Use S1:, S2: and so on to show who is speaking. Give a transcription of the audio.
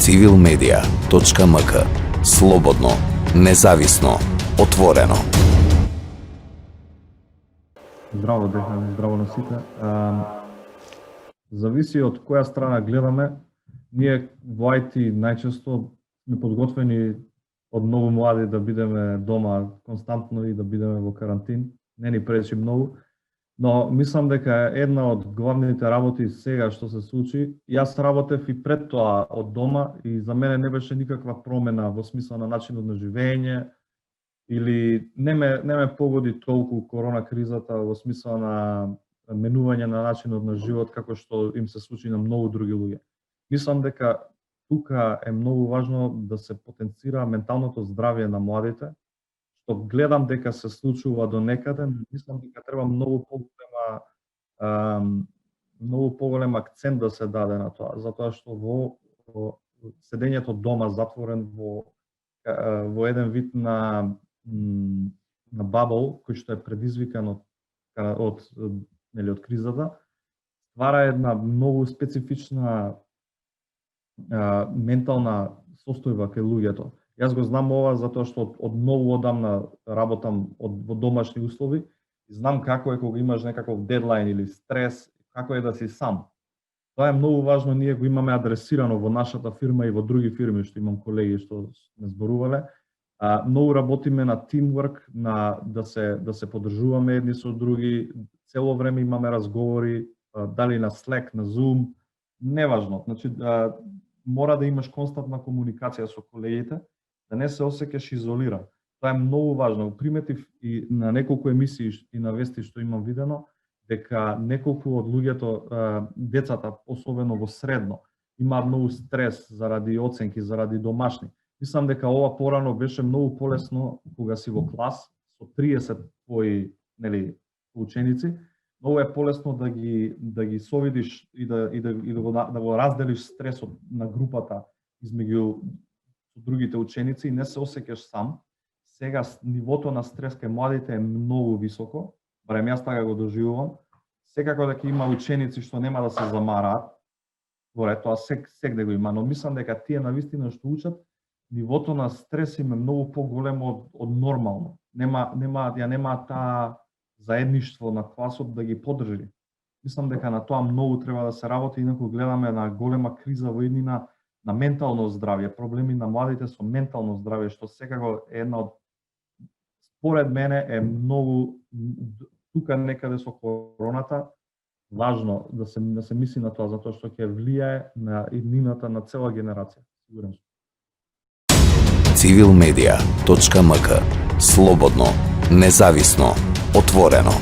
S1: civilmedia.mk. Слободно, независно, отворено.
S2: Здраво, Дехане, здраво на сите. Зависи од која страна гледаме. Ние во IT најчесто сме подготвени од многу млади да бидеме дома константно и да бидеме во карантин. Не ни пречи многу. Но мислам дека една од главните работи сега што се случи, јас работев и пред тоа од дома и за мене не беше никаква промена во смисла на начинот на живење или не ме погоди толку корона кризата во смисла на менување на начинот на живот како што им се случи на многу други луѓе. Мислам дека тука е многу важно да се потенцира менталното здравје на младите, што гледам дека се случува до некаде, мислам дека треба многу поголем акцент да се даде на тоа, затоа што во седењето дома затворен во еден вид на бабл кој што е предизвикан од кризата, ствара една многу специфична ментална состојба кај луѓето. Јас го знам ова затоа што од многу одамна работам во домашни услови и знам како е кога имаш некаков дедлајн или стрес, како е да си сам. Тоа е многу важно, ние го имаме адресирано во нашата фирма и во други фирми што имам колеги што не зборувале. Многу работиме на teamwork, на да се поддржуваме едни со други, цело време имаме разговори, дали на Slack, на Zoom, неважно. Значи, мора да имаш константна комуникација со колегите, да не се осеќаш изолиран. Тоа е многу важно. Приметив и на неколку емисии и на вести што имам видено, дека неколку од луѓето, децата, особено во средно, имаат многу стрес заради оценки, заради домашни. Мислам дека ова порано беше многу полесно кога си во клас со 30 твои, ученици, многу е полесно да ги совидиш и да го разделиш стресот на групата измеѓу другите ученици и не се осеќаш сам. Сега нивото на стрес кај младите е многу високо, барем јас така го доживувам. Секако дека има ученици што нема да се замараат, тоа сегде го има, но мислам дека тие навистина што учат, нивото на стрес им е многу поголемо од нормално. Нема таа заедништво на класот да ги поддржи. Мислам дека на тоа многу треба да се работи, инаку гледаме на голема криза во иднина на ментално здравје, проблеми на младите со ментално здравје, што секако е една од, според мене, е многу, тука некаде со короната, важно да се мисли на тоа, затоа што ќе влијае на иднината на цела генерација. Сигурен сум.
S1: civilmedia.mk. Слободно, независно, отворено.